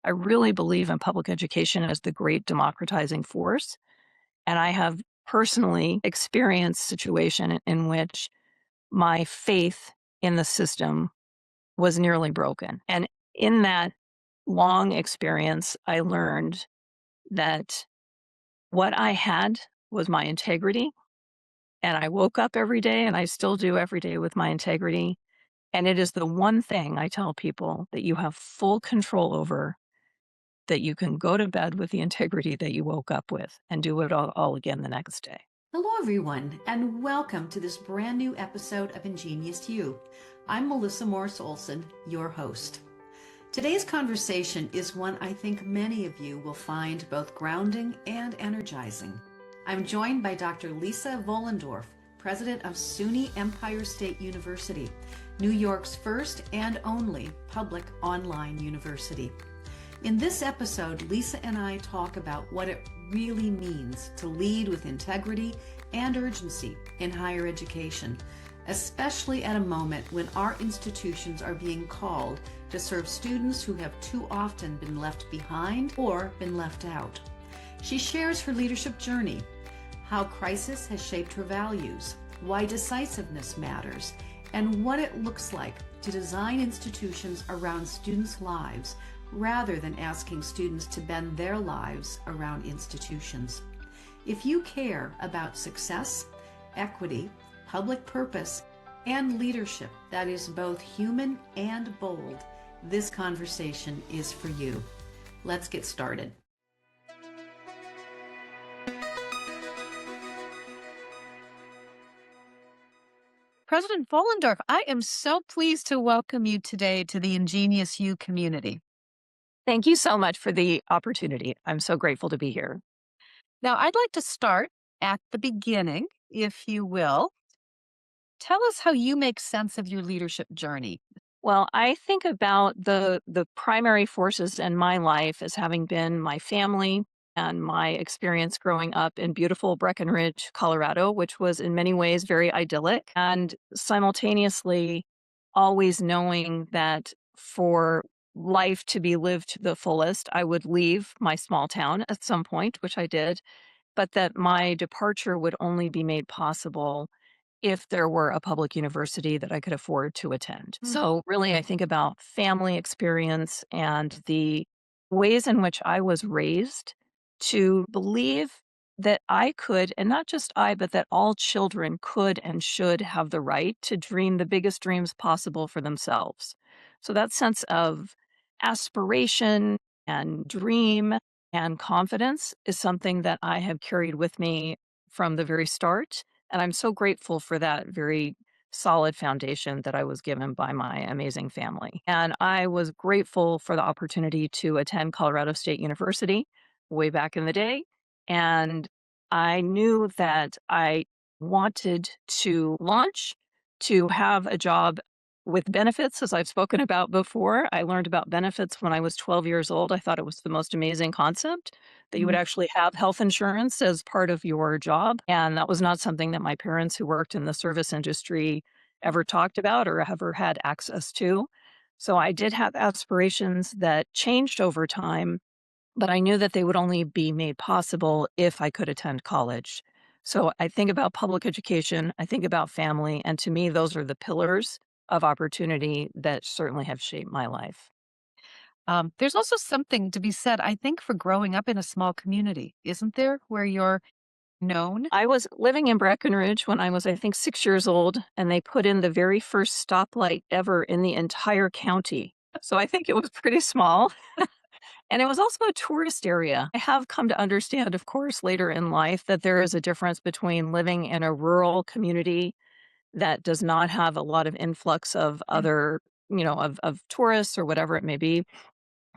I really believe in public education as the great democratizing force. And I have personally experienced situation in which my faith in the system was nearly broken. And in that long experience, I learned that what I had was my integrity. And I woke up every day, and I still do every day with my integrity. And it is the one thing I tell people that you have full control over, that you can go to bed with the integrity that you woke up with and do it all again the next day. Hello, everyone, and welcome to this brand new episode of IngenioUs. I'm Melissa Morriss-Olson, your host. Today's conversation is one I think many of you will find both grounding and energizing. I'm joined by Dr. Lisa Vollendorf, president of SUNY Empire State University, New York's first and only public online university. In this episode, Lisa and I talk about what it really means to lead with integrity and urgency in higher education, especially at a moment when our institutions are being called to serve students who have too often been left behind or been left out. She shares her leadership journey, how crisis has shaped her values, why decisiveness matters, and what it looks like to design institutions around students' lives rather than asking students to bend their lives around institutions. If you care about success, equity, public purpose, and leadership that is both human and bold, this conversation is for you. Let's get started. President Vollendorf, I am so pleased to welcome you today to the IngenioUs community. Thank you so much for the opportunity. I'm so grateful to be here. Now, I'd like to start at the beginning, if you will. Tell us how you make sense of your leadership journey. Well, I think about the primary forces in my life as having been my family and my experience growing up in beautiful Breckenridge, Colorado, which was in many ways very idyllic, and simultaneously always knowing that for life to be lived to the fullest, I would leave my small town at some point, which I did, but that my departure would only be made possible if there were a public university that I could afford to attend. So really, I think about family experience and the ways in which I was raised to believe that I could, and not just I, but that all children could and should have the right to dream the biggest dreams possible for themselves. So that sense of aspiration and dream and confidence is something that I have carried with me from the very start. And I'm so grateful for that very solid foundation that I was given by my amazing family. And I was grateful for the opportunity to attend Colorado State University way back in the day. And I knew that I wanted to launch, to have a job with benefits, as I've spoken about before. I learned about benefits when I was 12 years old. I thought it was the most amazing concept that you would actually have health insurance as part of your job. And that was not something that my parents, who worked in the service industry, ever talked about or ever had access to. So I did have aspirations that changed over time, but I knew that they would only be made possible if I could attend college. So I think about public education, I think about family, and to me, those are the pillars of opportunity that certainly have shaped my life. There's also something to be said, I think, for growing up in a small community, isn't there, where you're known? I was living in Breckenridge when I was, I think, 6 years old, and they put in the very first stoplight ever in the entire county. So I think it was pretty small. And it was also a tourist area. I have come to understand, of course, later in life that there is a difference between living in a rural community that does not have a lot of influx of other, of tourists or whatever it may be,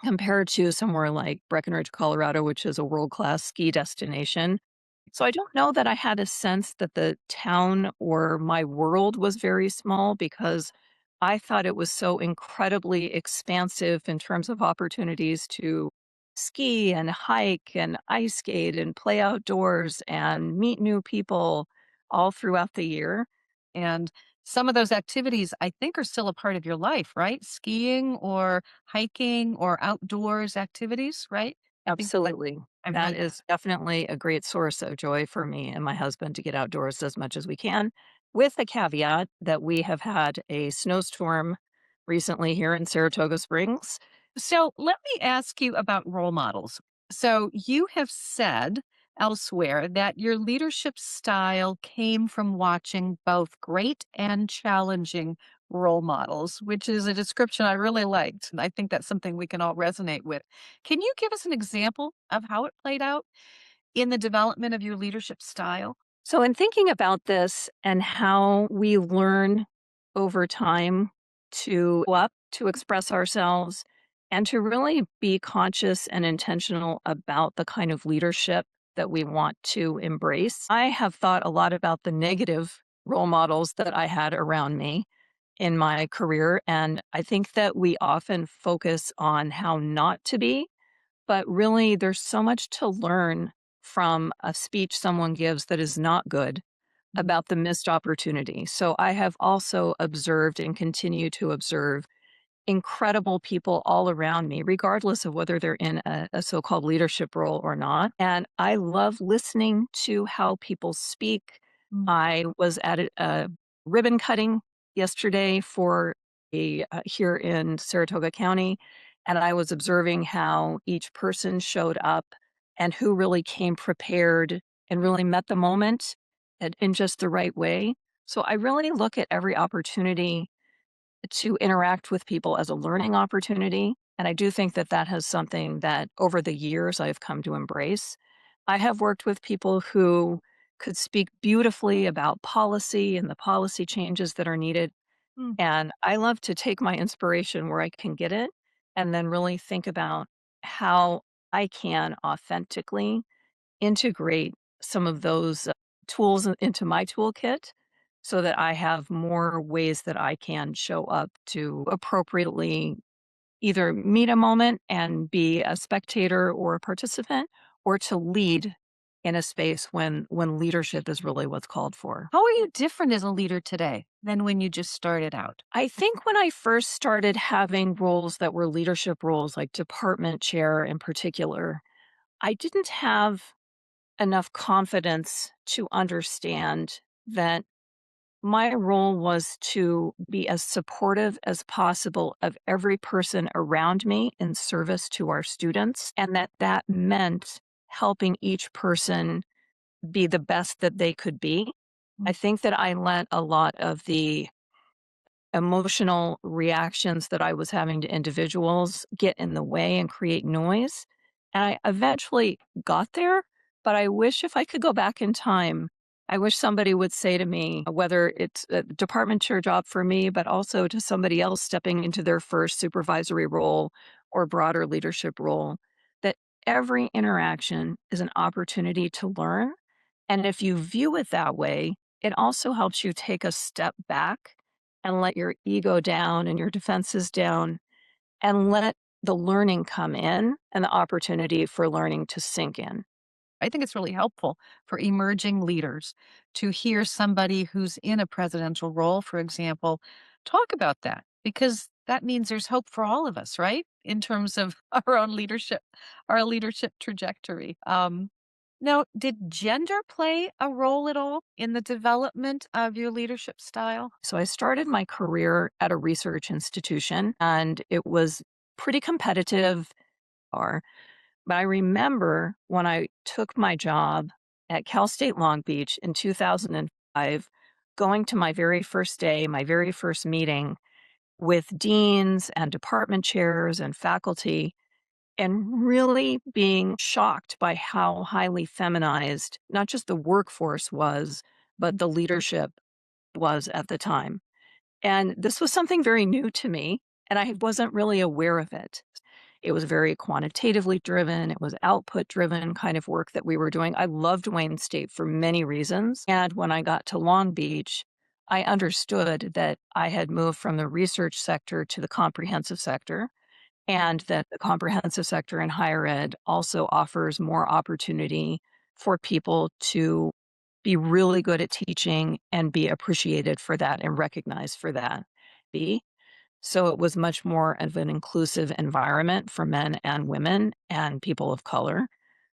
compared to somewhere like Breckenridge, Colorado, which is a world-class ski destination. So I don't know that I had a sense that the town or my world was very small, because I thought it was so incredibly expansive in terms of opportunities to ski and hike and ice skate and play outdoors and meet new people all throughout the year. And some of those activities I think are still a part of your life, right? Skiing or hiking or outdoors activities, right? I think Absolutely. I've That read that. is definitely a great source of joy for me and my husband to get outdoors as much as we can, with the caveat that we have had a snowstorm recently here in Saratoga Springs. So let me ask you about role models. So you have said elsewhere that your leadership style came from watching both great and challenging role models, which is a description I really liked. And I think that's something we can all resonate with. Can you give us an example of how it played out in the development of your leadership style? So, in thinking about this and how we learn over time to go up, to express ourselves, and to really be conscious and intentional about the kind of leadership that we want to embrace, I have thought a lot about the negative role models that I had around me in my career. And I think that we often focus on how not to be, but really, there's so much to learn from a speech someone gives that is not good Mhm. about the missed opportunity. So I have also observed and continue to observe incredible people all around me, regardless of whether they're in a so called leadership role or not. And I love listening to how people speak. Mm. I was at a ribbon cutting yesterday for here in Saratoga County, and I was observing how each person showed up and who really came prepared and really met the moment in just the right way. So I really look at every opportunity to interact with people as a learning opportunity. And I do think that that has something that over the years I've come to embrace. I have worked with people who could speak beautifully about policy and the policy changes that are needed. Mm. And I love to take my inspiration where I can get it and then really think about how I can authentically integrate some of those tools into my toolkit so that I have more ways that I can show up to appropriately either meet a moment and be a spectator or a participant, or to lead in a space when leadership is really what's called for. How are you different as a leader today than when you just started out? I think when I first started having roles that were leadership roles, like department chair in particular, I didn't have enough confidence to understand that my role was to be as supportive as possible of every person around me in service to our students, and that that meant helping each person be the best that they could be. I Mm. think that I let a lot of the emotional reactions that I was having to individuals get in the way and create noise. And I eventually got there, but I wish if I could go back in time, I wish somebody would say to me, whether it's a department chair job for me, but also to somebody else stepping into their first supervisory role or broader leadership role, that every interaction is an opportunity to learn. And if you view it that way, it also helps you take a step back and let your ego down and your defenses down and let the learning come in and the opportunity for learning to sink in. I think it's really helpful for emerging leaders to hear somebody who's in a presidential role, for example, talk about that because that means there's hope for all of us, right? In terms of our own leadership, our leadership trajectory. Now, did gender play a role at all in the development of your leadership style? So I started my career at a research institution and it was pretty competitive. Or, but I remember when I took my job at Cal State Long Beach in 2005, going to my very first day, my very first meeting with deans and department chairs and faculty, and really being shocked by how highly feminized not just the workforce was, but the leadership was at the time. And this was something very new to me, and I wasn't really aware of it. It was very quantitatively driven, it was output driven kind of work that we were doing. I loved Wayne State for many reasons. And when I got to Long Beach, I understood that I had moved from the research sector to the comprehensive sector, and that the comprehensive sector in higher ed also offers more opportunity for people to be really good at teaching, and be appreciated for that and recognized for that. B, so it was much more of an inclusive environment for men and women and people of color.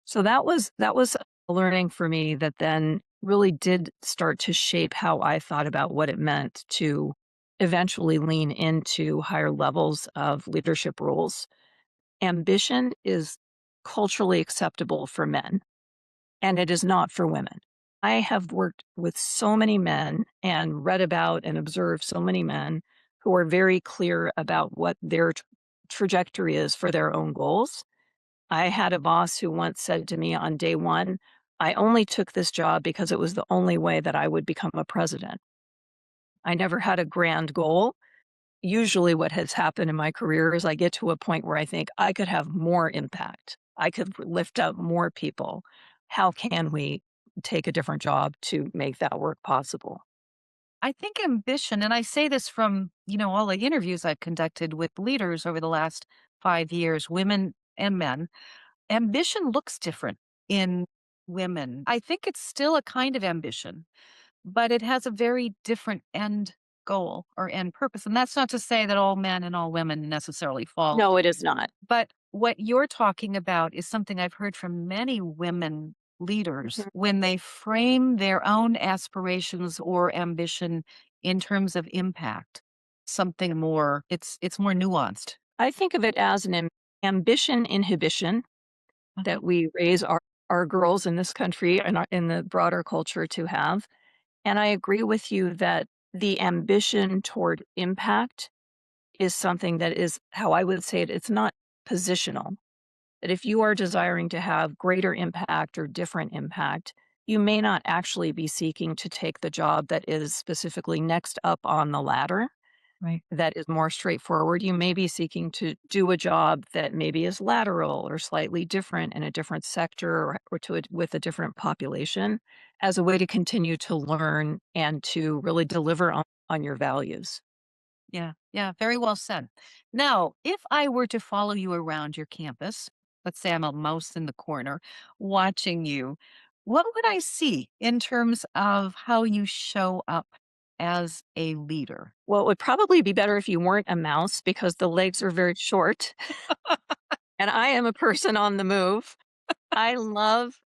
So that was a learning for me that then really did start to shape how I thought about what it meant to eventually lean into higher levels of leadership roles. Ambition is culturally acceptable for men, and it is not for women. I have worked with so many men and read about and observed so many men who are very clear about what their trajectory is for their own goals. I had a boss who once said to me on day one, I only took this job because it was the only way that I would become a president. I never had a grand goal. Usually, what has happened in my career is I get to a point where I think I could have more impact. I could lift up more people. How can we take a different job to make that work possible? I think ambition, and I say this from, all the interviews I've conducted with leaders over the last 5 years, women and men, ambition looks different in women. I think it's still a kind of ambition, but it has a very different end goal or end purpose. And that's not to say that all men and all women necessarily fall. No, it is not. But what you're talking about is something I've heard from many women leaders Mhm. when they frame their own aspirations or ambition in terms of impact. Something more, it's more nuanced. I think of it as an ambition inhibition Uh-huh. that we raise our girls in this country and in the broader culture to have. And I agree with you that the ambition toward impact is something that is how I would say it. It's not positional. That if you are desiring to have greater impact or different impact, you may not actually be seeking to take the job that is specifically next up on the ladder, Right. that is more straightforward. You may be seeking to do a job that maybe is lateral or slightly different in a different sector or with a different population as a way to continue to learn and to really deliver on your values. Yeah, yeah, very well said. Now, if I were to follow you around your campus, let's say I'm a mouse in the corner watching you, what would I see in terms of how you show up as a leader? Well, it would probably be better if you weren't a mouse because the legs are very short and I am a person on the move. I love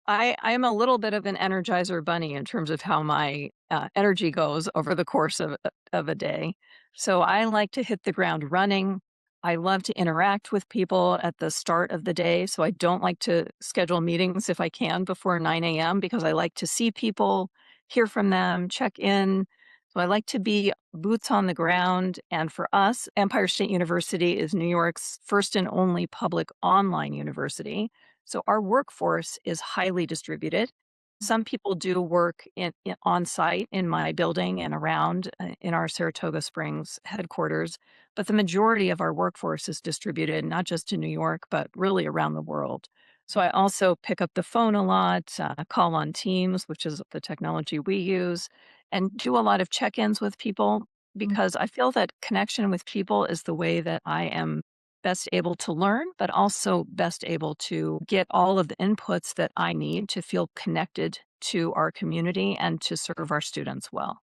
I am a little bit of an energizer bunny in terms of how my, energy goes over the course of a day. So I like to hit the ground running. I love to interact with people at the start of the day, so I don't like to schedule meetings if I can before 9 a.m. because I like to see people, hear from them, check in. So I like to be boots on the ground, and for us, Empire State University is New York's first and only public online university. So our workforce is highly distributed. Some people do work on site in my building and around in our Saratoga Springs headquarters, but the majority of our workforce is distributed not just in New York, but really around the world. So I also pick up the phone a lot, call on Teams, which is the technology we use, and do a lot of check ins with people Mm. because I feel that connection with people is the way that I am best able to learn, but also best able to get all of the inputs that I need to feel connected to our community and to serve our students well.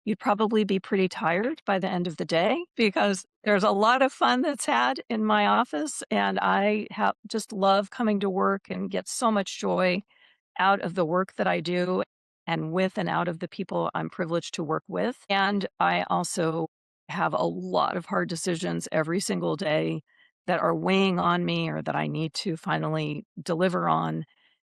You'd probably be pretty tired by the end of the day because there's a lot of fun that's had in my office, and I have just love coming to work and get so much joy out of the work that I do and with and out of the people I'm privileged to work with. And I also have a lot of hard decisions every single day that are weighing on me or that I need to finally deliver on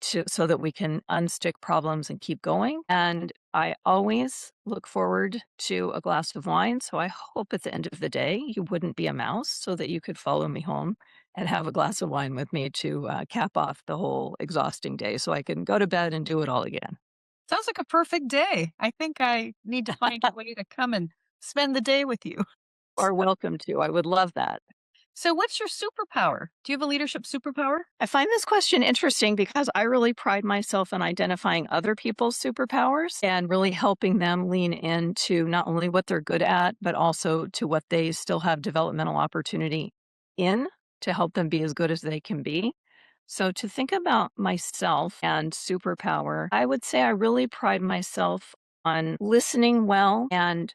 so that we can unstick problems and keep going. And I always look forward to a glass of wine. So I hope at the end of the day you wouldn't be a mouse so that you could follow me home and have a glass of wine with me to cap off the whole exhausting day so I can go to bed and do it all again. Sounds like a perfect day. I think I need to find a way to come and spend the day with you. Are welcome to. I would love that. So, what's your superpower? Do you have a leadership superpower? I find this question interesting because I really pride myself in identifying other people's superpowers and really helping them lean into not only what they're good at, but also to what they still have developmental opportunity in to help them be as good as they can be. So, to think about myself and superpower, I would say I really pride myself on listening well and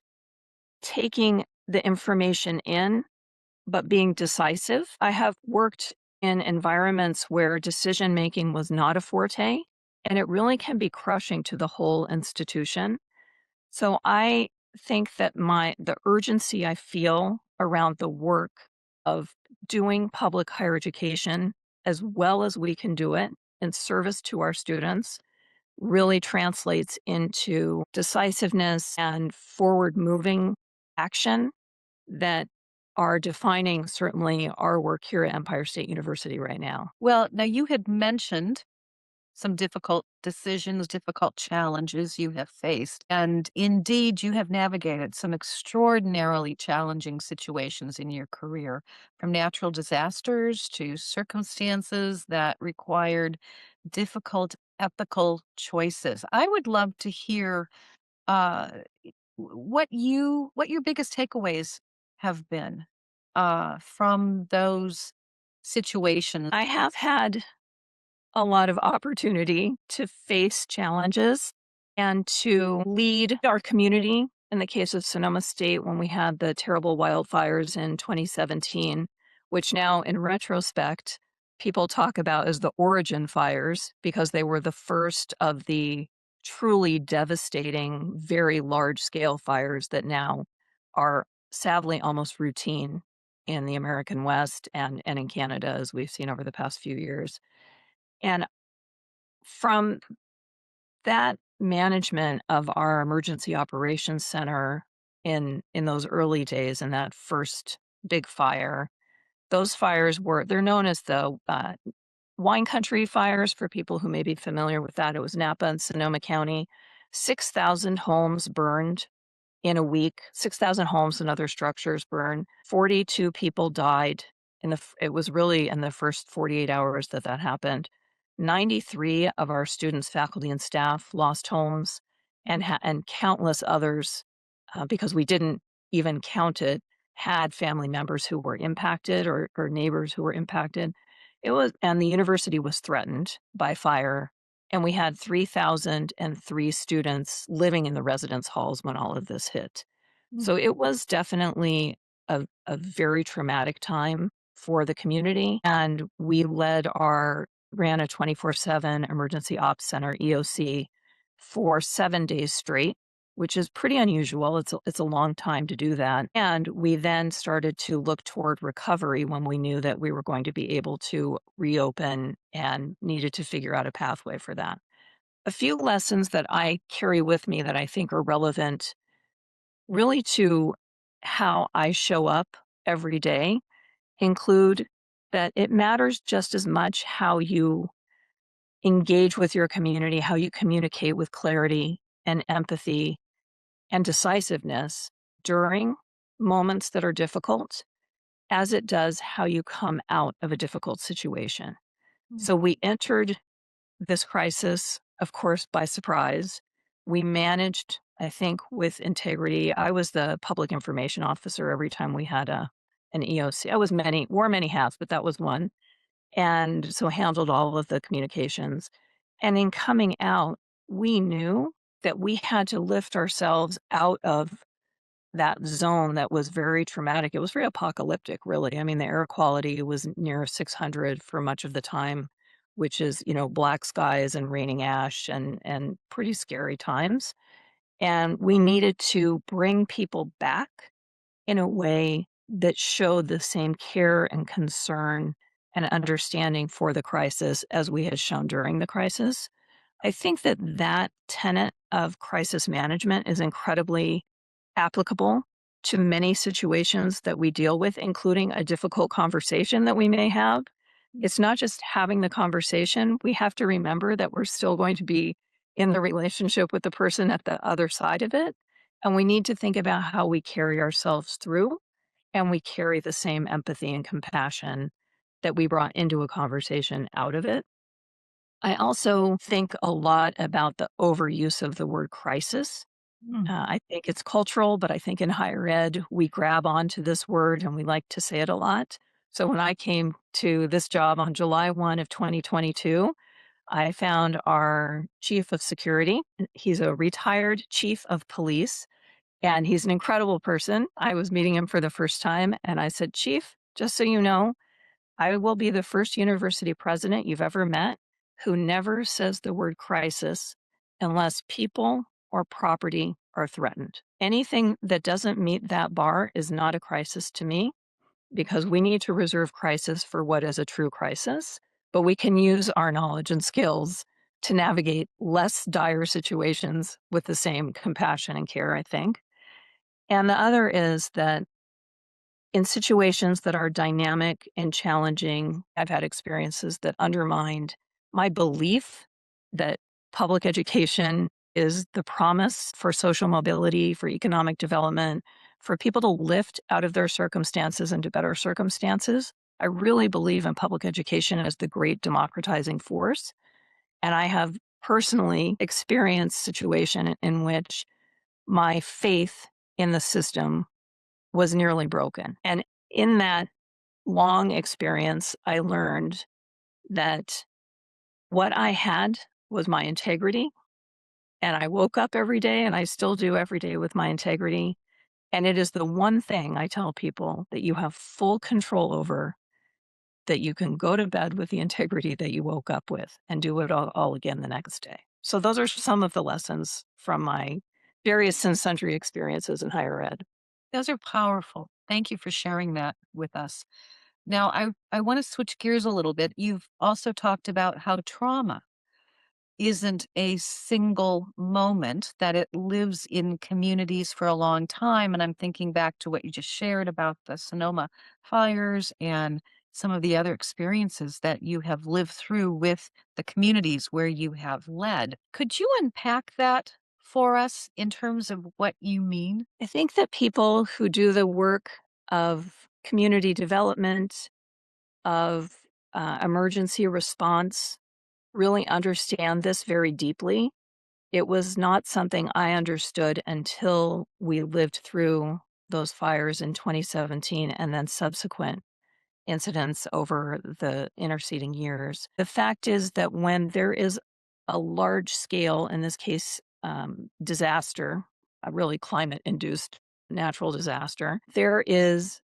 taking the information in, but being decisive. I have worked in environments where decision making was not a forte, and it really can be crushing to the whole institution. So I think that the urgency I feel around the work of doing public higher education as well as we can do it in service to our students really translates into decisiveness and forward moving action that are defining certainly our work here at Empire State University right now. Well, now you had mentioned some difficult decisions, difficult challenges you have faced. And indeed, you have navigated some extraordinarily challenging situations in your career, from natural disasters to circumstances that required difficult ethical choices. I would love to hear uh, what your biggest takeaways have been from those situations. I have had a lot of opportunity to face challenges and to lead our community. In the case of Sonoma State, when we had the terrible wildfires in 2017, which now in retrospect, people talk about as the origin fires because they were the first of the truly devastating, very large scale fires that now are sadly almost routine in the American West and in Canada, as we've seen over the past few years. And from that management of our emergency operations center in those early days in that first big fire, those fires they're known as the wine country fires for people who may be familiar with that. It was Napa and Sonoma County. 6,000 homes burned in a week. 6,000 homes and other structures burned. 42 people died it was really in the first 48 hours that happened. 93 of our students, faculty, and staff lost homes, and countless others, because we didn't even count it, had family members who were impacted or neighbors who were impacted. And the university was threatened by fire, and we had 3,003 students living in the residence halls when all of this hit. So it was definitely a very traumatic time for the community. And we ran a 24/7 emergency ops center, EOC, for 7 days straight, which is pretty unusual. It's a long time to do that. And we then started to look toward recovery when we knew that we were going to be able to reopen and needed to figure out a pathway for that. A few lessons that I carry with me that I think are relevant really to how I show up every day include that it matters just as much how you engage with your community, how you communicate with clarity and empathy and decisiveness during moments that are difficult, as it does how you come out of a difficult situation. So we entered this crisis, of course, by surprise. We managed, I think, with integrity. I was the public information officer every time we had an EOC. Wore many hats, but that was one. And so handled all of the communications. And in coming out, we knew that we had to lift ourselves out of that zone that was very traumatic. It was very apocalyptic, really. I mean, the air quality was near 600 for much of the time, which is, black skies and raining ash and pretty scary times. And we needed to bring people back in a way that showed the same care and concern and understanding for the crisis as we had shown during the crisis. I think that tenet of crisis management is incredibly applicable to many situations that we deal with, including a difficult conversation that we may have. It's not just having the conversation. We have to remember that we're still going to be in the relationship with the person at the other side of it. And we need to think about how we carry ourselves through, and we carry the same empathy and compassion that we brought into a conversation out of it. I also think a lot about the overuse of the word crisis. I think it's cultural, but I think in higher ed, we grab onto this word and we like to say it a lot. So when I came to this job on July 1 of 2022, I found our chief of security. He's a retired chief of police, and he's an incredible person. I was meeting him for the first time, and I said, "Chief, just so you know, I will be the first university president you've ever met who never says the word crisis unless people or property are threatened. Anything that doesn't meet that bar is not a crisis to me because we need to reserve crisis for what is a true crisis, but we can use our knowledge and skills to navigate less dire situations with the same compassion and care, I think." And the other is that in situations that are dynamic and challenging, I've had experiences that undermined my belief that public education is the promise for social mobility, for economic development, for people to lift out of their circumstances into better circumstances. I really believe in public education as the great democratizing force. And I have personally experienced situation in which my faith in the system was nearly broken. And in that long experience, I learned that what I had was my integrity. And I woke up every day, and I still do every day with my integrity. And it is the one thing I tell people that you have full control over, that you can go to bed with the integrity that you woke up with and do it all again the next day. So those are some of the lessons from my various since-century experiences in higher ed. Those are powerful. Thank you for sharing that with us. Now, I want to switch gears a little bit. You've also talked about how trauma isn't a single moment, that it lives in communities for a long time. And I'm thinking back to what you just shared about the Sonoma fires and some of the other experiences that you have lived through with the communities where you have led. Could you unpack that for us in terms of what you mean? I think that people who do the work of community development, of emergency response, really understand this very deeply. It was not something I understood until we lived through those fires in 2017 and then subsequent incidents over the interceding years. The fact is that when there is a large scale, in this case, disaster, a really climate induced natural disaster, there is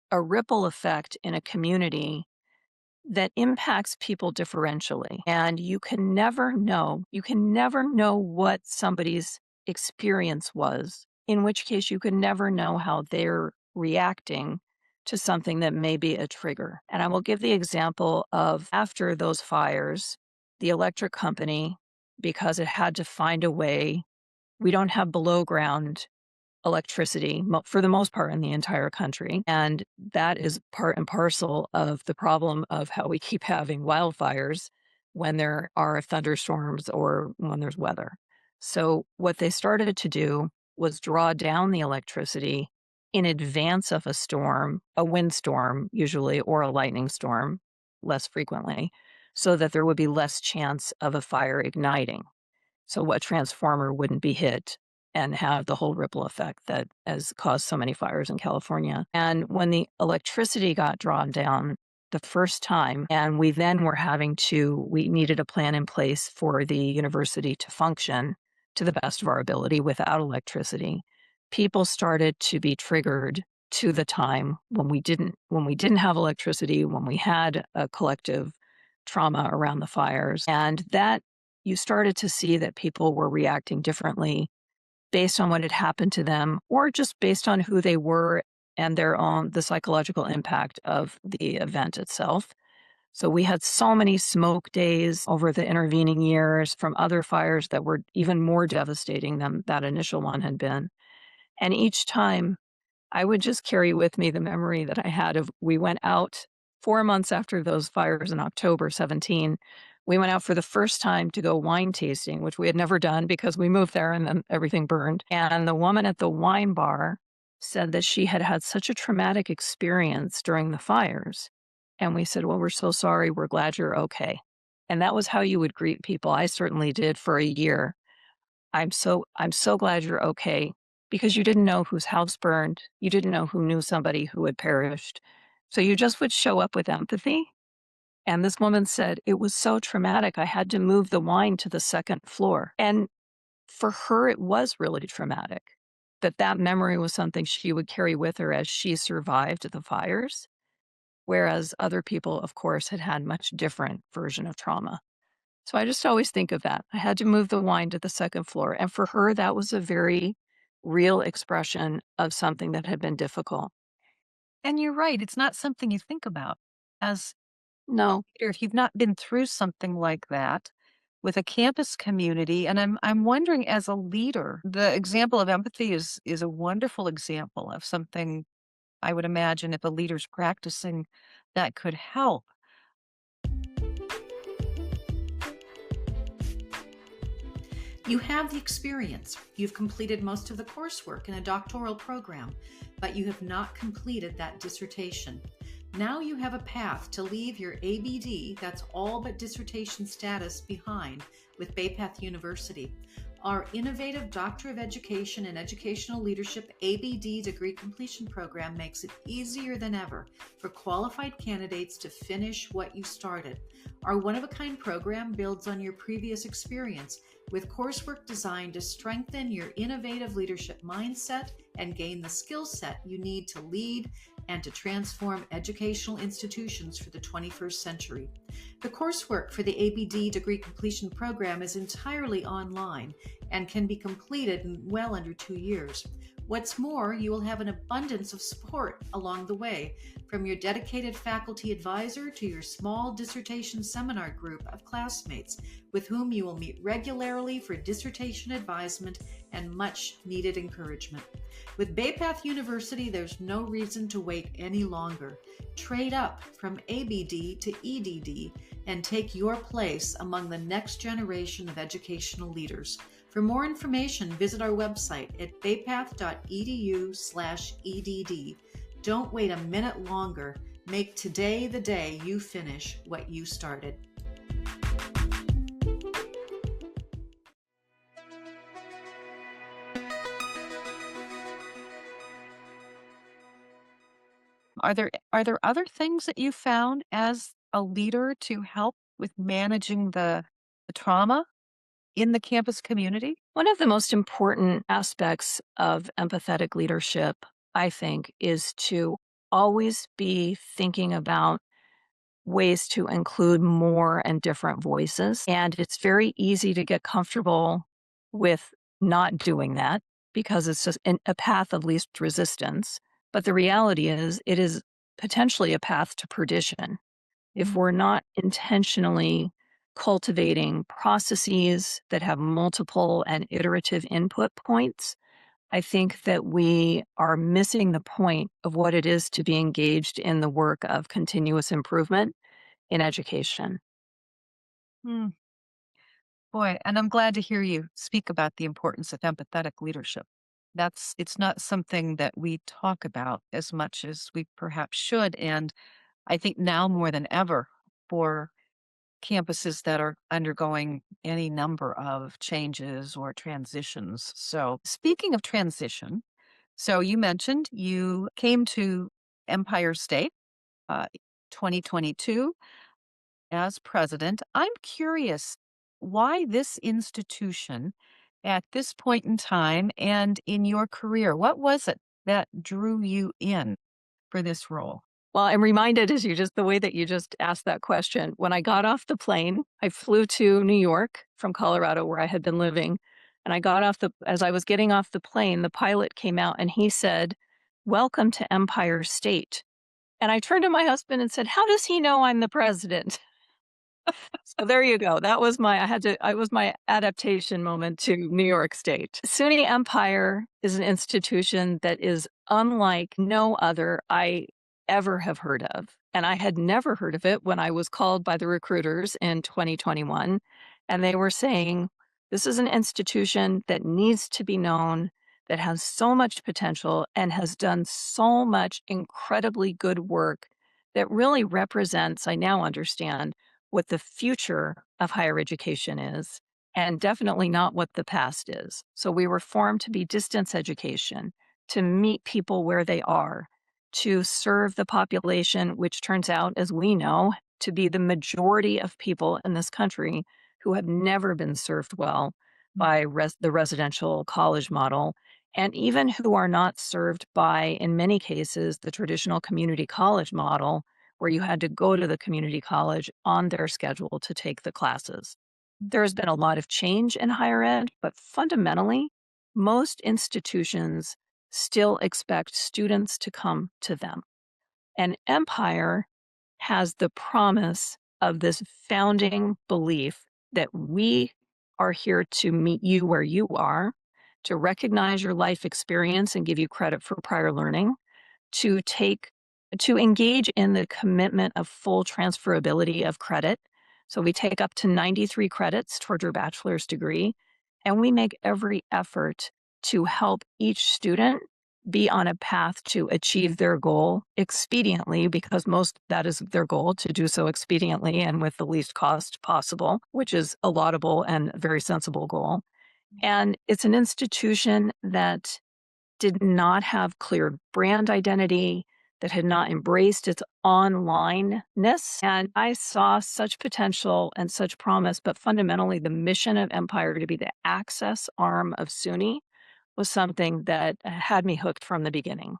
a ripple effect in a community that impacts people differentially. And you can never know what somebody's experience was, in which case you can never know how they're reacting to something that may be a trigger. And I will give the example of after those fires, the electric company, because it had to find a way, we don't have below ground electricity for the most part in the entire country. And that is part and parcel of the problem of how we keep having wildfires when there are thunderstorms or when there's weather. So what they started to do was draw down the electricity in advance of a storm, a windstorm usually, or a lightning storm less frequently, so that there would be less chance of a fire igniting. So what transformer wouldn't be hit and have the whole ripple effect that has caused so many fires in California. And when the electricity got drawn down the first time, and we needed a plan in place for the university to function to the best of our ability without electricity, people started to be triggered to the time when we didn't have electricity, when we had a collective trauma around the fires. And that you started to see that people were reacting differently based on what had happened to them or just based on who they were and the psychological impact of the event itself. So we had so many smoke days over the intervening years from other fires that were even more devastating than that initial one had been. And each time I would just carry with me the memory that I had of we went out 4 months after those fires in October 17. We went out for the first time to go wine tasting, which we had never done because we moved there and then everything burned. And the woman at the wine bar said that she had had such a traumatic experience during the fires. And we said, "Well, we're so sorry. We're glad you're okay." And that was how you would greet people. I certainly did for a year. I'm so glad you're okay, because you didn't know whose house burned. You didn't know who knew somebody who had perished. So you just would show up with empathy. And this woman said, it was so traumatic. I had to move the wine to the second floor. And for her, it was really traumatic that memory was something she would carry with her as she survived the fires. Whereas other people, of course, had much different version of trauma. So I just always think of that. I had to move the wine to the second floor. And for her, that was a very real expression of something that had been difficult. And you're right, it's not something you think about as No, if you've not been through something like that with a campus community. And I'm wondering, as a leader, the example of empathy is a wonderful example of something I would imagine if a leader's practicing that could help. You have the experience. You've completed most of the coursework in a doctoral program, but you have not completed that dissertation. Now you have a path to leave your ABD, that's all but dissertation status, behind with Bay Path University. Our innovative Doctor of Education and Educational Leadership ABD degree completion program makes it easier than ever for qualified candidates to finish what you started. Our one-of-a-kind program builds on your previous experience with coursework designed to strengthen your innovative leadership mindset and gain the skill set you need to lead and to transform educational institutions for the 21st century. The coursework for the ABD degree completion program is entirely online and can be completed in well under 2 years. What's more, you will have an abundance of support along the way, from your dedicated faculty advisor to your small dissertation seminar group of classmates with whom you will meet regularly for dissertation advisement and much needed encouragement. With Bay Path University, there's no reason to wait any longer. Trade up from ABD to EDD and take your place among the next generation of educational leaders. For more information, visit our website at baypath.edu/EDD. Don't wait a minute longer. Make today the day you finish what you started. Are there other things that you found as a leader to help with managing the trauma in the campus community? one of the most important aspects of empathetic leadership, I think, is to always be thinking about ways to include more and different voices. And it's very easy to get comfortable with not doing that because it's just a path of least resistance. But the reality is, it is potentially a path to perdition if we're not intentionally cultivating processes that have multiple and iterative input points. I think that we are missing the point of what it is to be engaged in the work of continuous improvement in education. Hmm. Boy, and I'm glad to hear you speak about the importance of empathetic leadership. It's not something that we talk about as much as we perhaps should. And I think now more than ever for campuses that are undergoing any number of changes or transitions. So, speaking of transition, so you mentioned you came to Empire State uh, 2022 as president. I'm curious why this institution at this point in time and in your career. What was it that drew you in for this role? Well, I'm reminded as you just the way that you just asked that question. When I got off the plane, I flew to New York from Colorado where I had been living. And as I was getting off the plane, the pilot came out and he said, "Welcome to Empire State." And I turned to my husband and said, "How does he know I'm the president?" So there you go. I was my adaptation moment to New York State. SUNY Empire is an institution that is unlike no other I ever have heard of. And I had never heard of it when I was called by the recruiters in 2021. And they were saying, this is an institution that needs to be known, that has so much potential and has done so much incredibly good work that really represents, I now understand, what the future of higher education is, and definitely not what the past is. So we were formed to be distance education, to meet people where they are, to serve the population, which turns out, as we know, to be the majority of people in this country who have never been served well by the residential college model, and even who are not served by, in many cases, the traditional community college model, where you had to go to the community college on their schedule to take the classes. There has been a lot of change in higher ed, but fundamentally, most institutions still expect students to come to them. And Empire has the promise of this founding belief that we are here to meet you where you are, to recognize your life experience and give you credit for prior learning, to engage in the commitment of full transferability of credit. So we take up to 93 credits toward your bachelor's degree, and we make every effort to help each student be on a path to achieve their goal expediently, because that is their goal, to do so expediently and with the least cost possible, which is a laudable and very sensible goal. And it's an institution that did not have clear brand identity, that had not embraced its onlineness. And I saw such potential and such promise, but fundamentally the mission of Empire to be the access arm of SUNY was something that had me hooked from the beginning.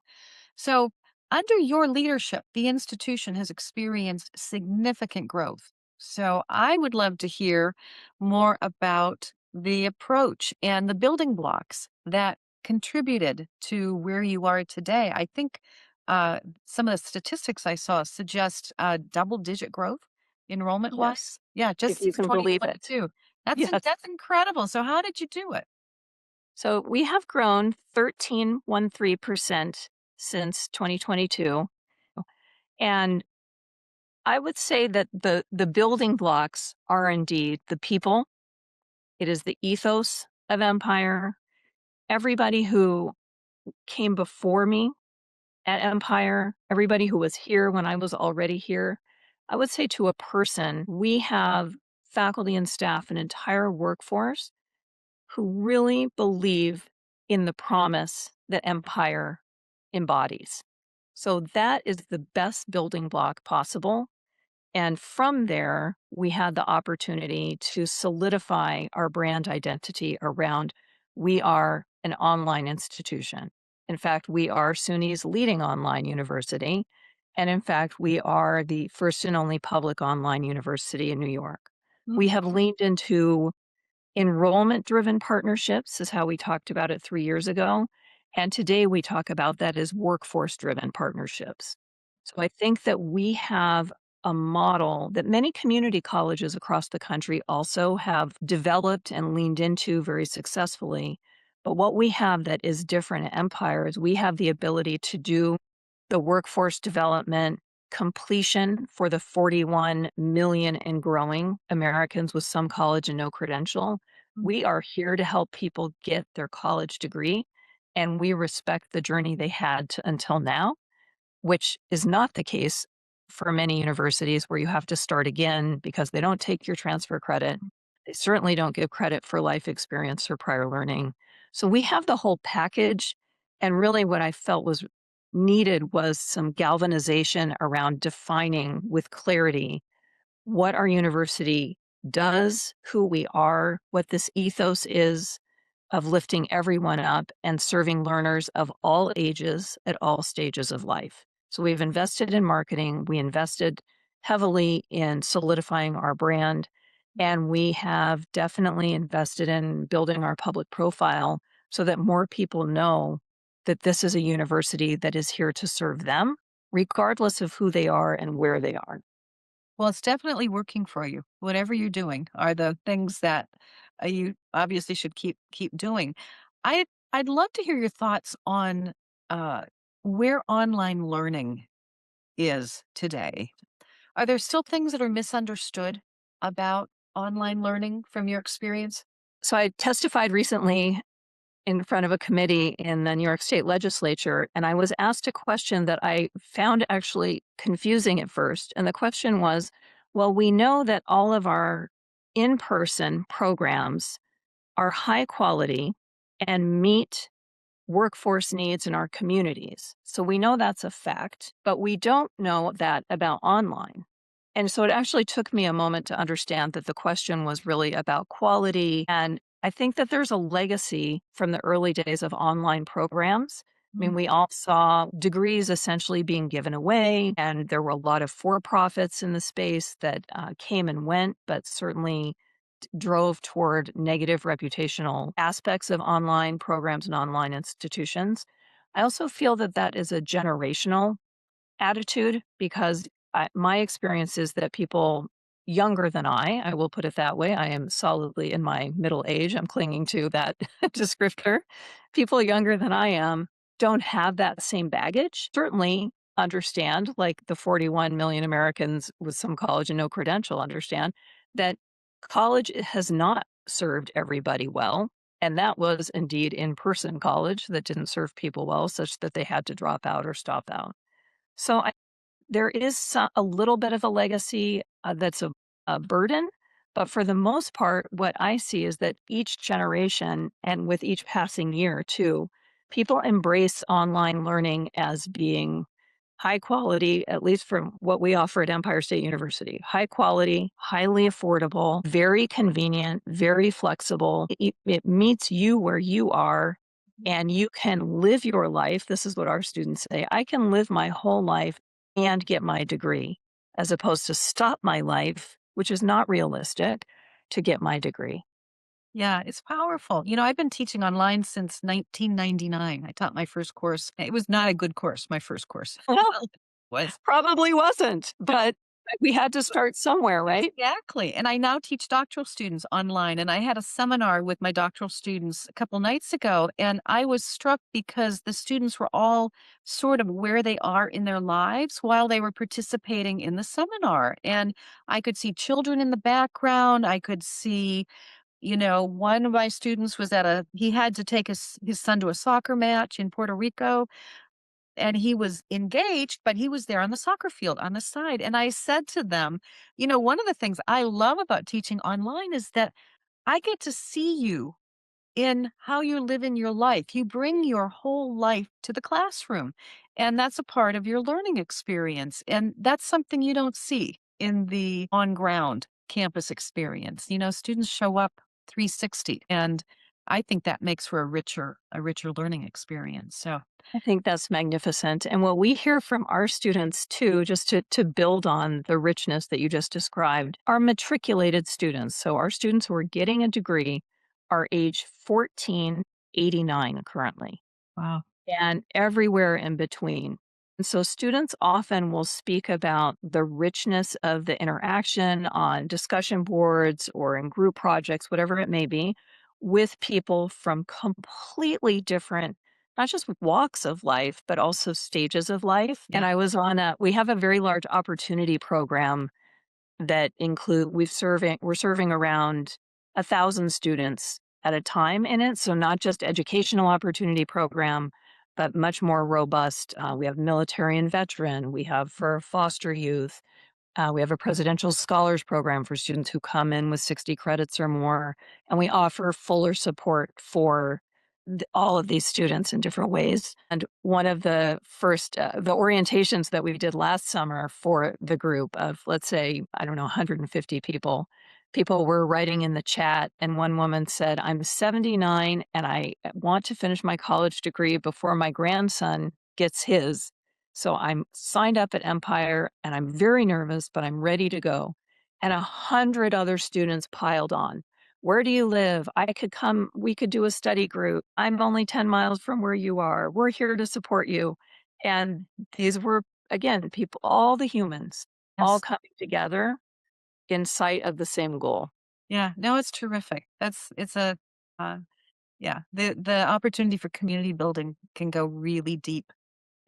So, under your leadership, the institution has experienced significant growth. So, I would love to hear more about the approach and the building blocks that contributed to where you are today. I think some of the statistics I saw suggest double-digit growth enrollment wise. Yes, Yeah, if just you since can believe it. 2022. Yes. That's incredible. So, how did you do it? So we have grown 13.13% since 2022. And I would say that the building blocks are indeed the people. It is the ethos of Empire. Everybody who came before me at Empire, everybody who was here when I was already here, I would say to a person, we have faculty and staff, an entire workforce who really believe in the promise that Empire embodies. So that is the best building block possible. And from there, we had the opportunity to solidify our brand identity around we are an online institution. In fact, we are SUNY's leading online university. And in fact, we are the first and only public online university in New York. We have leaned into enrollment-driven partnerships, is how we talked about it 3 years ago, and today we talk about that as workforce-driven partnerships. So I think that we have a model that many community colleges across the country also have developed and leaned into very successfully. But what we have that is different at Empire is we have the ability to do the workforce development completion for the 41 million and growing Americans with some college and no credential. We are here to help people get their college degree, and we respect the journey they had until now, which is not the case for many universities where you have to start again because they don't take your transfer credit. They certainly don't give credit for life experience or prior learning. So we have the whole package. And really, what I felt was needed was some galvanization around defining with clarity what our university does, who we are, what this ethos is of lifting everyone up and serving learners of all ages at all stages of life. So we've invested in marketing, we invested heavily in solidifying our brand, and we have definitely invested in building our public profile so that more people know that this is a university that is here to serve them, regardless of who they are and where they are. Well, it's definitely working for you. Whatever you're doing are the things that you obviously should keep doing. I I'd love to hear your thoughts on uh, where online learning is today. Are there still things that are misunderstood about online learning from your experience? So I testified recently in front of a committee in the New York State legislature, and I was asked a question that I found actually confusing at first. And the question was, well, we know that all of our in person programs are high quality and meet workforce needs in our communities. So we know that's a fact, but we don't know that about online. And so it actually took me a moment to understand that the question was really about quality. And I think that there's a legacy from the early days of online programs. I mean, Mm. we all saw degrees essentially being given away, and there were a lot of for profits in the space that came and went, but certainly drove toward negative reputational aspects of online programs and online institutions. I also feel that that is a generational attitude because my experience is that people younger than I will put it that way. I am solidly in my middle age. I'm clinging to that descriptor. People younger than I am don't have that same baggage. Certainly understand, like the 41 million Americans with some college and no credential understand that college has not served everybody well. And that was indeed in person college that didn't serve people well, such that they had to drop out or stop out. So there is a little bit of a legacy that's a burden, but for the most part, what I see is that each generation and with each passing year too, people embrace online learning as being high quality, at least from what we offer at Empire State University. High quality, highly affordable, very convenient, very flexible. It meets you where you are and you can live your life. This is what our students say. I can live my whole life and get my degree, as opposed to stop my life, which is not realistic, to get my degree. Yeah, it's powerful. I've been teaching online since 1999. I taught my first course. It was not a good course, my first course. Well, Well, it was. probably wasn't, but we had to start somewhere, right? Exactly. And I now teach doctoral students online. And I had a seminar with my doctoral students a couple nights ago. And I was struck because the students were all sort of where they are in their lives while they were participating in the seminar. And I could see children in the background. I could see, one of my students was he had to take his son to a soccer match in Puerto Rico, and he was engaged, but he was there on the soccer field on the side. And I said to them, one of the things I love about teaching online is that I get to see you in how you're living your life. You bring your whole life to the classroom, and that's a part of your learning experience. And that's something you don't see in the on ground campus experience. Students show up 360, and I think that makes for a richer learning experience. So, I think that's magnificent. And what we hear from our students too, just to build on the richness that you just described, are matriculated students. So our students who are getting a degree are age 1489 currently, wow. and everywhere in between. And so students often will speak about the richness of the interaction on discussion boards or in group projects, whatever it may be, with people from completely different, not just walks of life, but also stages of life. And Yeah. I was we have a very large opportunity program that include we're serving around 1,000 students at a time in it. So not just educational opportunity program, but much more robust. We have military and veteran. We have for foster youth. We have a presidential scholars program for students who come in with 60 credits or more, and we offer fuller support for all of these students in different ways. And one of the first, the orientations that we did last summer for the group of, let's say, I don't know, 150 people, people were writing in the chat, and one woman said, I'm 79 and I want to finish my college degree before my grandson gets his. So I'm signed up at Empire and I'm very nervous, but I'm ready to go. And 100 other students piled on. Where do you live? I could come, we could do a study group. I'm only 10 miles from where you are. We're here to support you. And these were, again, people, all the humans, all Yes. coming together in sight of the same goal. Yeah. No, it's terrific. It's a, uh, yeah, the opportunity for community building can go really deep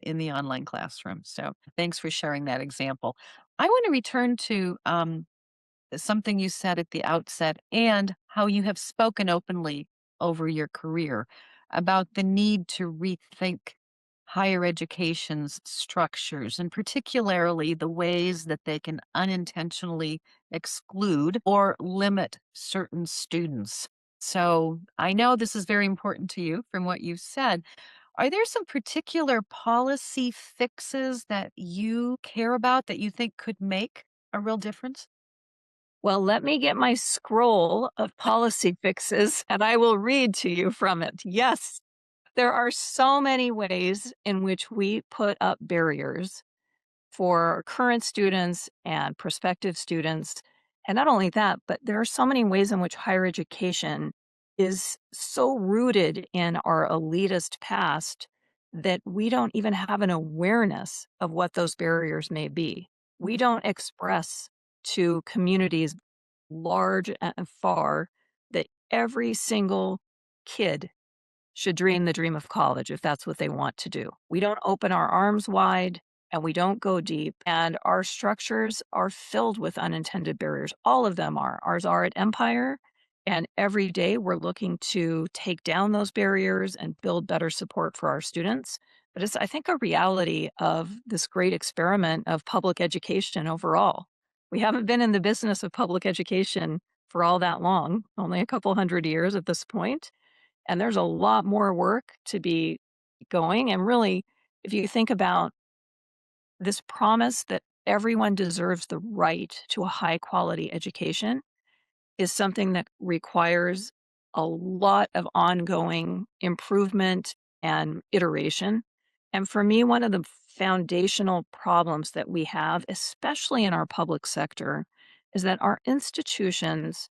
in the online classroom. So thanks for sharing that example. I want to return to something you said at the outset and how you have spoken openly over your career about the need to rethink higher education's structures and particularly the ways that they can unintentionally exclude or limit certain students. So I know this is very important to you from what you've said. Are there some particular policy fixes that you care about that you think could make a real difference? Well, let me get my scroll of policy fixes and I will read to you from it. Yes, there are so many ways in which we put up barriers for current students and prospective students. And not only that, but there are so many ways in which higher education is so rooted in our elitist past that we don't even have an awareness of what those barriers may be. We don't express to communities large and far that every single kid should dream the dream of college if that's what they want to do. We don't open our arms wide and we don't go deep, and our structures are filled with unintended barriers. All of them are. Ours are at Empire, and every day we're looking to take down those barriers and build better support for our students. But it's, I think, a reality of this great experiment of public education overall. We haven't been in the business of public education for all that long, only a couple hundred years at this point, and there's a lot more work to be going. And really, if you think about this promise that everyone deserves the right to a high quality education, is something that requires a lot of ongoing improvement and iteration. And for me, one of the foundational problems that we have, especially in our public sector, is that our institutions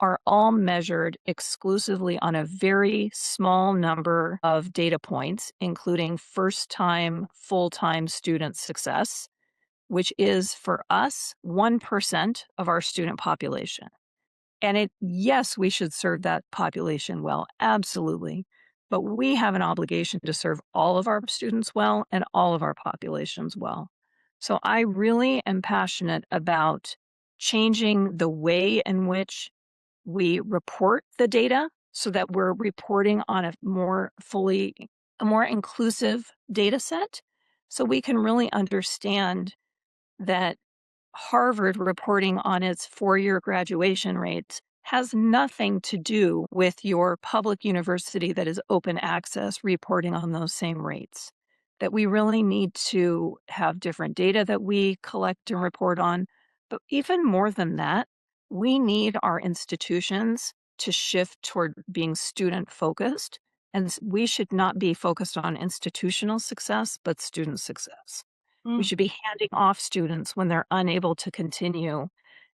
are all measured exclusively on a very small number of data points, including first time, full time student success, which is for us 1% of our student population. And yes, we should serve that population well, absolutely. But we have an obligation to serve all of our students well and all of our populations well. So I really am passionate about changing the way in which we report the data so that we're reporting on a more inclusive data set so we can really understand that Harvard reporting on its 4-year graduation rates has nothing to do with your public university that is open access reporting on those same rates. That we really need to have different data that we collect and report on. But even more than that, we need our institutions to shift toward being student focused. And we should not be focused on institutional success, but student success. We Mm, should be handing off students when they're unable to continue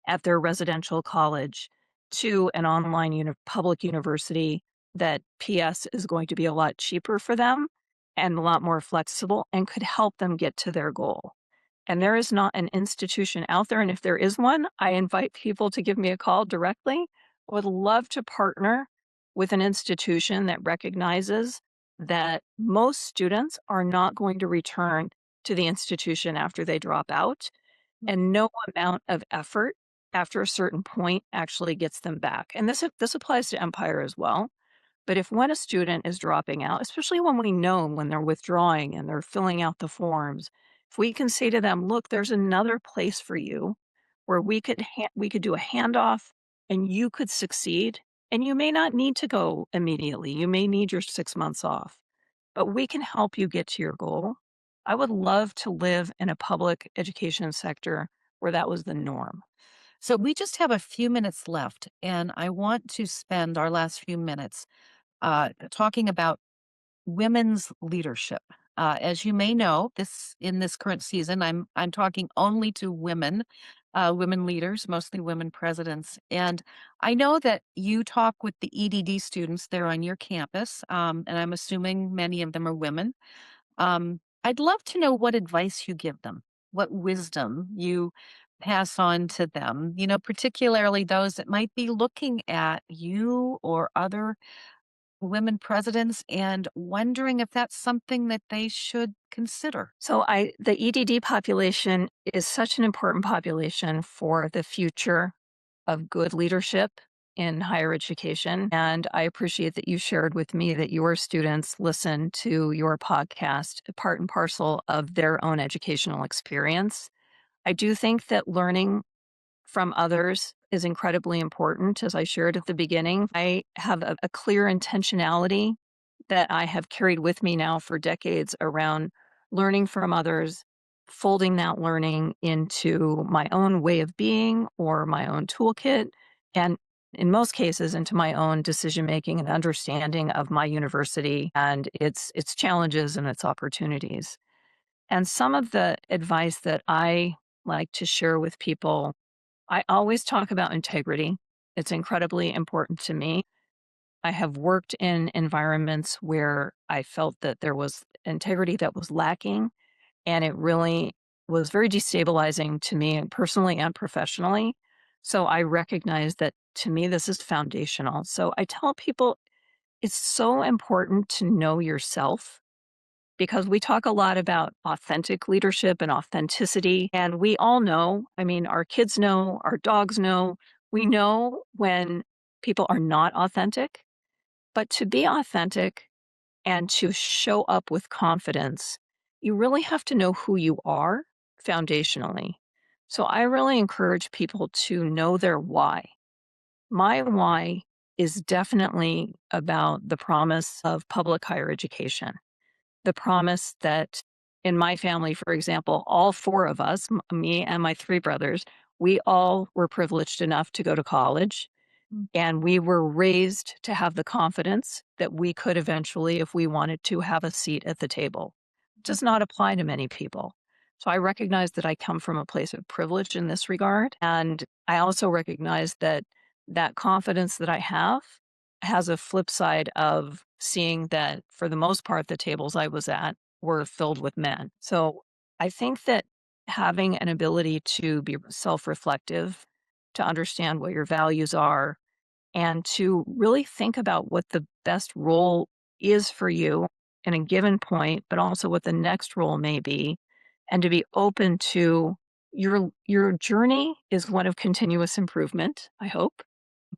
at their residential college to an online public university that PS is going to be a lot cheaper for them and a lot more flexible and could help them get to their goal. And there is not an institution out there. And if there is one, I invite people to give me a call directly. I would love to partner with an institution that recognizes that most students are not going to return to the institution after they drop out, mm, and no amount of effort after a certain point actually gets them back. And this applies to Empire as well. But if when a student is dropping out, especially when we know when they're withdrawing and they're filling out the forms, if we can say to them, "Look, there's another place for you where we could do a handoff and you could succeed, and you may not need to go immediately. You may need your 6 months off, but we can help you get to your goal." I would love to live in a public education sector where that was the norm. So we just have a few minutes left, and I want to spend our last few minutes talking about women's leadership. As you may know, this in this current season, I'm talking only to women, women leaders, mostly women presidents, and I know that you talk with the EDD students there on your campus, and I'm assuming many of them are women. I'd love to know what advice you give them, what wisdom you pass on to them, particularly those that might be looking at you or other women presidents and wondering if that's something that they should consider. The EDD population is such an important population for the future of good leadership in higher education. And I appreciate that you shared with me that your students listen to your podcast, part and parcel of their own educational experience. I do think that learning from others is incredibly important. As I shared at the beginning, I have a clear intentionality that I have carried with me now for decades around learning from others, folding that learning into my own way of being or my own toolkit, and in most cases into my own decision making and understanding of my university and its challenges and its opportunities. And some of the advice that I like to share with people, I always talk about integrity. It's incredibly important to me. I have worked in environments where I felt that there was integrity that was lacking, and it really was very destabilizing to me and personally and professionally. So I recognize that to me, this is foundational. So I tell people it's so important to know yourself because we talk a lot about authentic leadership and authenticity. And we all know, I mean, our kids know, our dogs know, we know when people are not authentic. But to be authentic and to show up with confidence, you really have to know who you are foundationally. So I really encourage people to know their why. My why is definitely about the promise of public higher education. The promise that in my family, for example, all four of us, me and my three brothers, we all were privileged enough to go to college. And we were raised to have the confidence that we could eventually, if we wanted to, have a seat at the table. Does not apply to many people. So I recognize that I come from a place of privilege in this regard. And I also recognize that that confidence that I have has a flip side of seeing that for the most part, the tables I was at were filled with men. So I think that having an ability to be self reflective, to understand what your values are, and to really think about what the best role is for you in a given point, but also what the next role may be, and to be open to your journey is one of continuous improvement, I hope.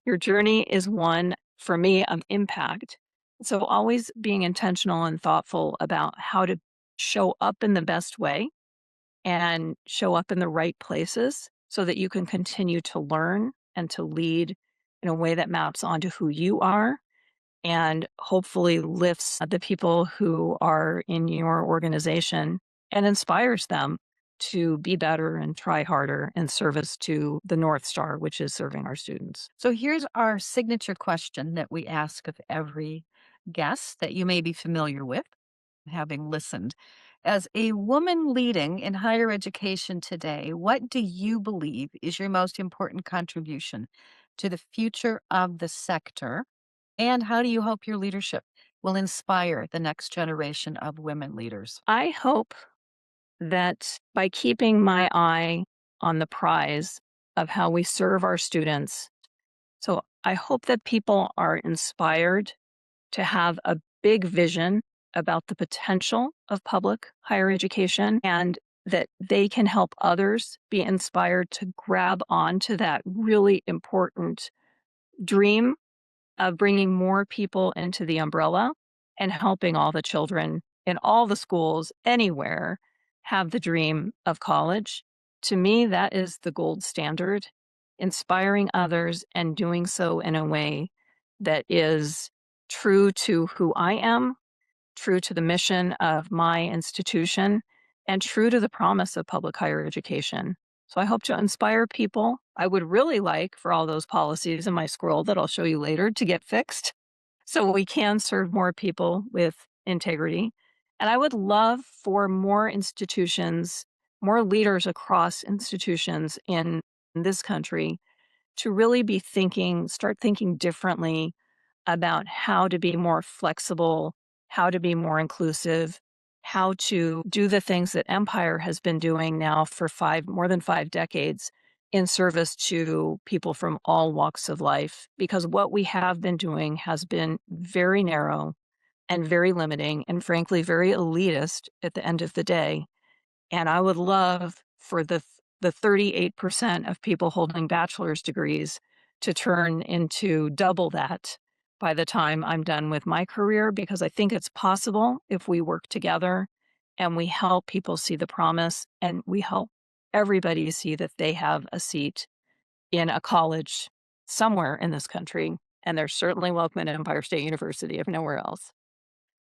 Your journey is one, for me, of impact. So always being intentional and thoughtful about how to show up in the best way and show up in the right places so that you can continue to learn and to lead in a way that maps onto who you are and hopefully lifts the people who are in your organization and inspires them to be better and try harder in service to the North Star, which is serving our students. So here's our signature question that we ask of every guest that you may be familiar with, having listened. As a woman leading in higher education today, what do you believe is your most important contribution to the future of the sector? And how do you hope your leadership will inspire the next generation of women leaders? I hope that by keeping my eye on the prize of how we serve our students, so I hope that people are inspired to have a big vision about the potential of public higher education and that they can help others be inspired to grab onto that really important dream of bringing more people into the umbrella and helping all the children in all the schools anywhere have the dream of college. To me, that is the gold standard, inspiring others and doing so in a way that is true to who I am, true to the mission of my institution, and true to the promise of public higher education. So I hope to inspire people. I would really like for all those policies in my scroll that I'll show you later to get fixed so we can serve more people with integrity. And I would love for more institutions, more leaders across institutions in this country to really be thinking, start thinking differently about how to be more flexible, how to be more inclusive, how to do the things that Empire has been doing now for more than 5 decades in service to people from all walks of life. Because what we have been doing has been very narrow and very limiting and frankly, very elitist at the end of the day. And I would love for the 38% of people holding bachelor's degrees to turn into double that by the time I'm done with my career, because I think it's possible if we work together and we help people see the promise and we help everybody see that they have a seat in a college somewhere in this country, and they're certainly welcome at Empire State University if nowhere else.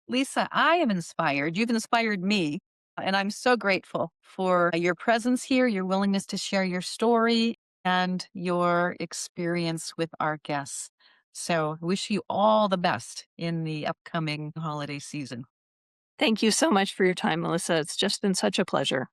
Lisa, I am inspired. You've inspired me. And I'm so grateful for your presence here, your willingness to share your story and your experience with our guests. So, wish you all the best in the upcoming holiday season. Thank you so much for your time, Melissa. It's just been such a pleasure.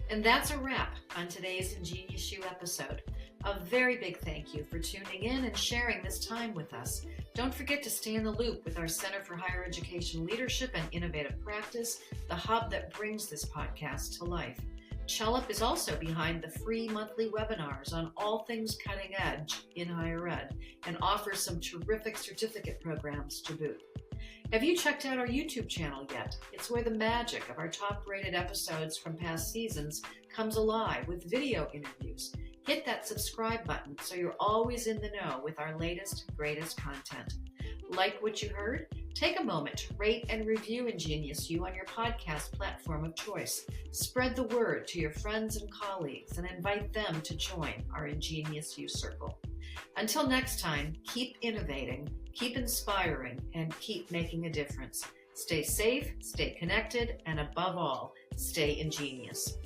And that's a wrap on today's IngenioUs episode. A very big thank you for tuning in and sharing this time with us. Don't forget to stay in the loop with our Center for Higher Education Leadership and Innovative Practice, the hub that brings this podcast to life. CHELUP is also behind the free monthly webinars on all things cutting edge in higher ed and offers some terrific certificate programs to boot. Have you checked out our YouTube channel yet? It's where the magic of our top-rated episodes from past seasons comes alive with video interviews. Hit that subscribe button so you're always in the know with our latest, greatest content. Like what you heard? Take a moment to rate and review IngenioUs on your podcast platform of choice. Spread the word to your friends and colleagues and invite them to join our IngenioUs circle. Until next time, keep innovating, keep inspiring, and keep making a difference. Stay safe, stay connected, and above all, stay ingenious.